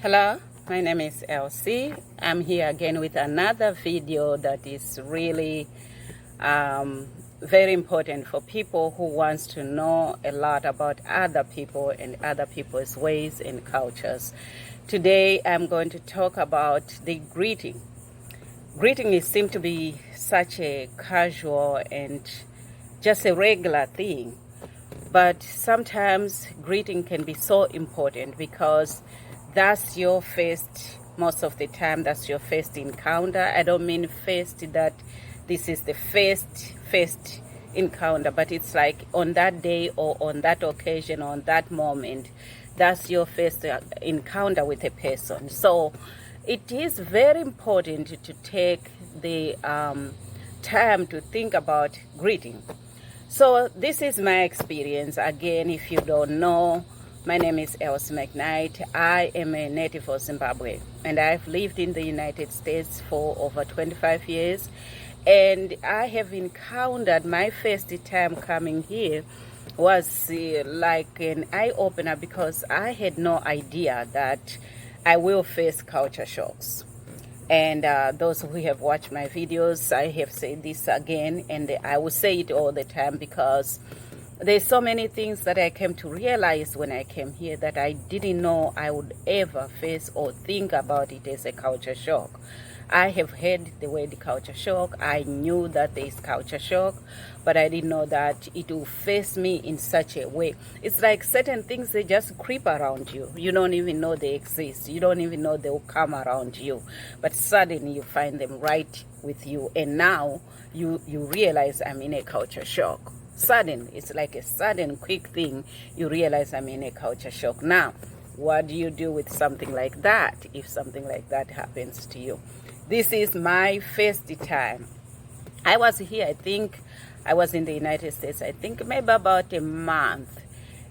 Hello, my name is Elsie. I'm here again with another video that is really very important for people who wants to know a lot about other people and other people's ways and cultures. Today I'm going to talk about the greeting. Greeting seems to be such a casual and just a regular thing, but sometimes greeting can be so important because that's your first, most of the time, that's your first encounter. I don't mean first that this is the first encounter, but it's like on that day or on that occasion, on that moment, that's your first encounter with a person. So it is very important to take the time to think about greeting. So this is my experience. Again, if you don't know, my name is Elsie McKnight. I am a native of Zimbabwe, and I've lived in the United States for over 25 years. And I have encountered, my first time coming here was like an eye-opener because I had no idea that I will face culture shocks. And those who have watched my videos, I have said this again, and I will say it all the time because there's so many things that I came to realize when I came here that I didn't know I would ever face or think about it as a culture shock. I have heard the word culture shock. I knew that there is culture shock, but I didn't know that it will face me in such a way. It's like certain things, they just creep around you. You don't even know they exist. You don't even know they will come around you. But suddenly you find them right with you. And now you realize I'm in a culture shock. Sudden, it's like a sudden quick thing. You realize I'm in a culture shock. Now, what do you do with something like that if something like that happens to you? This is my first time. I was here, I think I was in the United States, I think maybe about a month.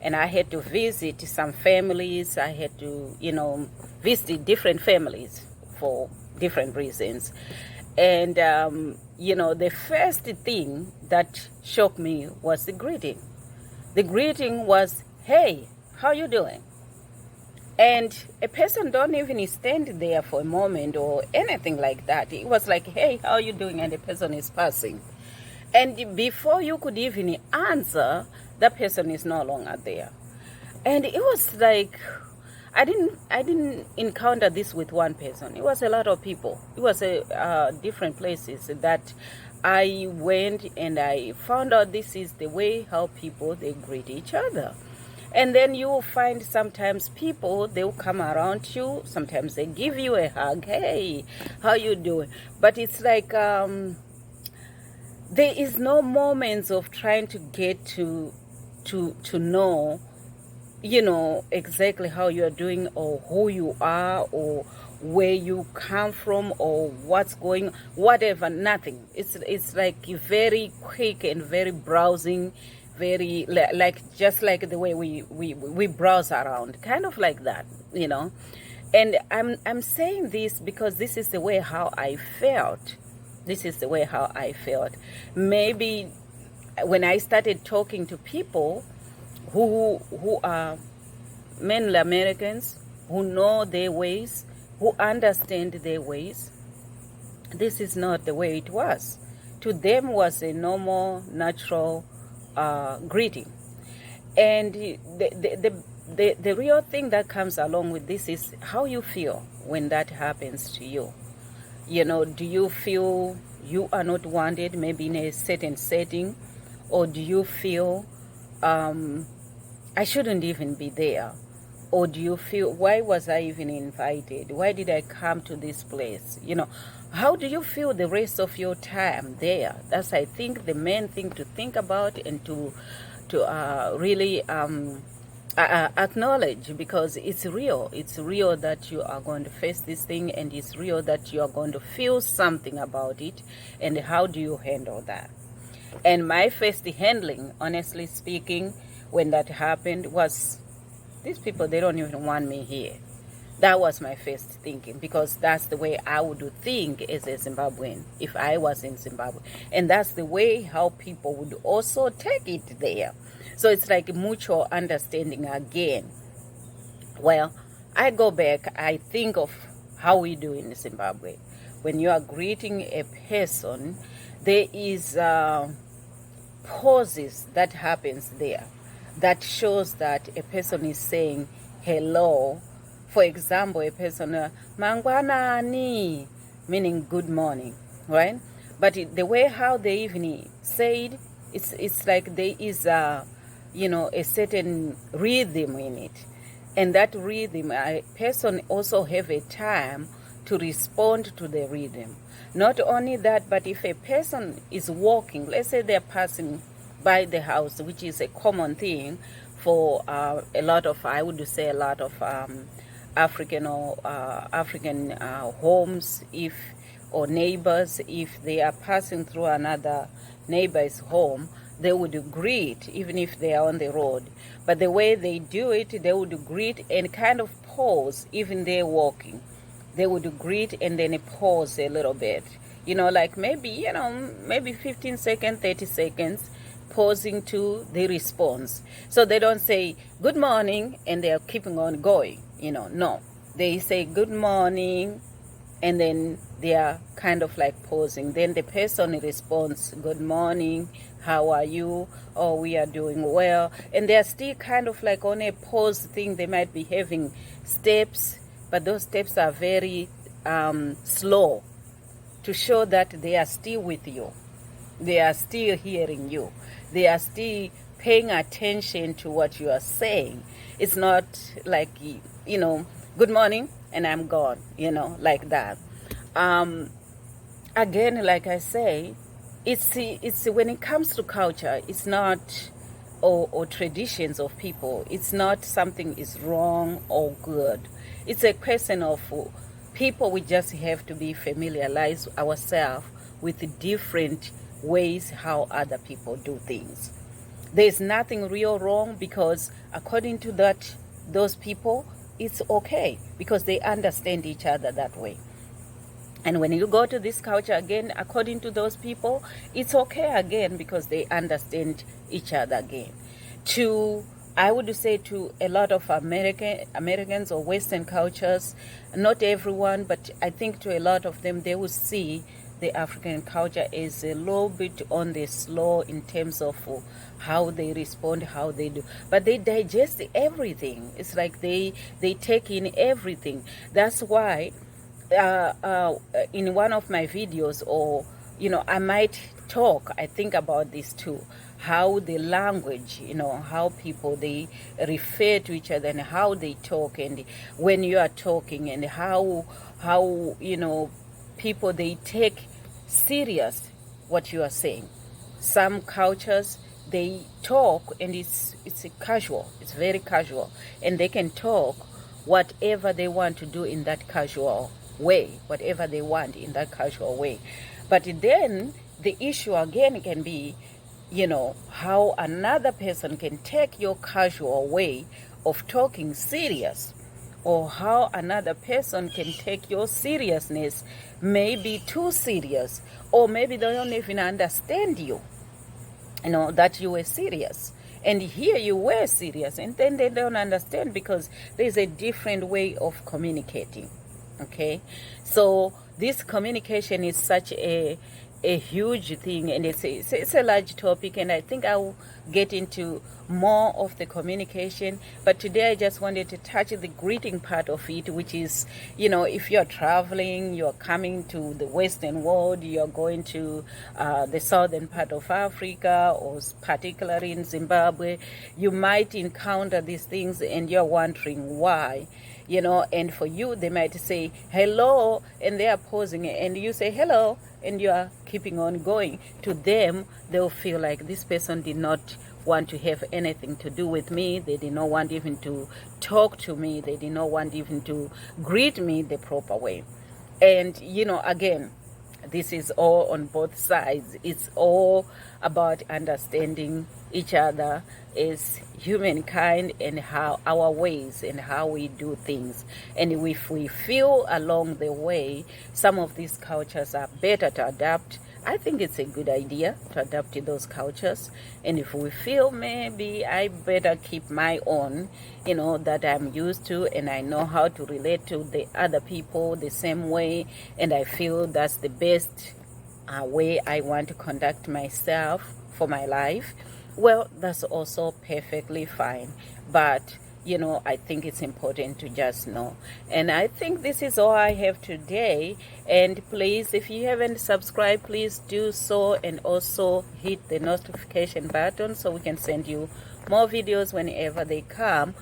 And I had to visit some families. I had to, visit different families for different reasons. And, the first thing that shocked me was the greeting. The greeting was, hey, how you doing? And a person don't even stand there for a moment or anything like that. It was like, hey, how you doing? And the person is passing. And before you could even answer, that person is no longer there. And it was like, I didn't encounter this with one person. It was a lot of people. It was different places that I went, and I found out this is the way how people, they greet each other. And then you will find sometimes people, they will come around you. Sometimes they give you a hug. Hey, how you doing? But it's like there is no moments of trying to get to know, exactly how you are doing or who you are or where you come from or what's going, whatever, nothing. It's like very quick and very browsing, very just like the way we browse around, kind of like that, And I'm saying this because this is the way how I felt. This is the way how I felt. Maybe when I started talking to people who are mainly Americans, who know their ways, who understand their ways, this is not the way it was. To them was a normal, natural greeting. And the real thing that comes along with this is how you feel when that happens to you. Do you feel you are not wanted, maybe in a certain setting? Or do you feel I shouldn't even be there? Or do you feel, why was I even invited? Why did I come to this place? How do you feel the rest of your time there? That's, I think, the main thing to think about and to really acknowledge, because it's real. It's real that you are going to face this thing, and it's real that you are going to feel something about it. And how do you handle that? And my first handling, honestly speaking, when that happened was, these people, they don't even want me here. That was my first thinking, because that's the way I would think as a Zimbabwean if I was in Zimbabwe. And that's the way how people would also take it there. So it's like mutual understanding again. Well, I go back, I think of how we do in Zimbabwe. When you are greeting a person, there is pauses that happens there that shows that a person is saying hello. For example, a person, mangwanani, meaning good morning, right? But the way how they even say it, it's like there is a certain rhythm in it. And that rhythm, a person also have a time to respond to the rhythm. Not only that, but if a person is walking, let's say they're passing by the house, which is a common thing for a lot of African homes, or neighbors, if they are passing through another neighbor's home, they would greet even if they are on the road. But the way they do it, they would greet and kind of pause even they're walking. They would greet and then pause a little bit. Like maybe 15 seconds, 30 seconds, pausing to the response. So they don't say good morning and they're keeping on going. No. They say good morning and then they are kind of like pausing. Then the person responds, good morning, how are you? Oh, we are doing well. And they're still kind of like on a pause thing. They might be having steps, but those steps are very slow to show that they are still with you. They are still hearing you. They are still paying attention to what you are saying. It's not like, good morning and I'm gone, like that. Again, like I say, it's when it comes to culture, it's not, or traditions of people, it's not something is wrong or good. It's a question of people, we just have to be familiarize ourselves with different ways how other people do things. There's nothing real wrong, because according to those people, it's okay because they understand each other that way. And when you go to this culture again, according to those people, it's okay again because they understand each other again. I would say to a lot of Americans or Western cultures, not everyone, but I think to a lot of them, they will see the African culture is a little bit on the slow in terms of how they respond, how they do. But they digest everything. It's like they take in everything. That's why in one of my videos, or I might talk, I think about this too, how the language, how people, they refer to each other and how they talk, and when you are talking, and how people, they take serious what you are saying. Some cultures, they talk and it's casual, it's very casual, and they can talk whatever they want to do in that casual way, whatever they want in that casual way. But then the issue again can be, how another person can take your casual way of talking serious, or how another person can take your seriousness maybe too serious, or maybe they don't even understand you, that you were serious. And here you were serious, and then they don't understand because there's a different way of communicating. Okay, so this communication is such a huge thing, and it's a large topic, and I think I will get into more of the communication. But today I just wanted to touch the greeting part of it, which is, if you're traveling, you're coming to the Western world, you're going to the southern part of Africa, or particularly in Zimbabwe, you might encounter these things and you're wondering why. And for you, they might say hello, and they are pausing, and you say hello, and you are keeping on going. To them, they'll feel like this person did not want to have anything to do with me. They did not want even to talk to me. They did not want even to greet me the proper way. And, again, this is all on both sides. It's all about understanding each other as humankind, and how our ways and how we do things. And if we feel along the way some of these cultures are better to adapt, I think it's a good idea to adapt to those cultures. And if we feel maybe I better keep my own, that I'm used to, and I know how to relate to the other people the same way, and I feel that's the best way I want to conduct myself for my life, well, that's also perfectly fine. But I think it's important to just know. And I think this is all I have today. And please, if you haven't subscribed, please do so, and also hit the notification button so we can send you more videos whenever they come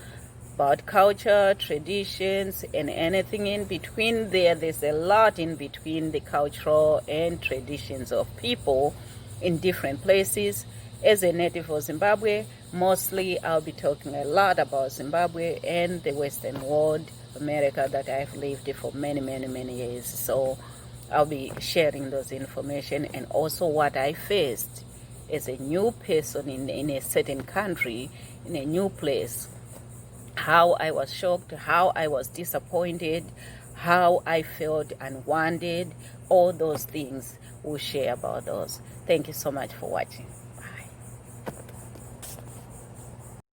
about culture, traditions, and anything in between there. There's a lot in between the cultural and traditions of people in different places. As a native of Zimbabwe, mostly I'll be talking a lot about Zimbabwe and the Western world, America, that I've lived for many, many, many years. So I'll be sharing those information, and also what I faced as a new person in a certain country, in a new place. How I was shocked, how I was disappointed, how I felt unwanted, all those things. We'll share about those. Thank you so much for watching.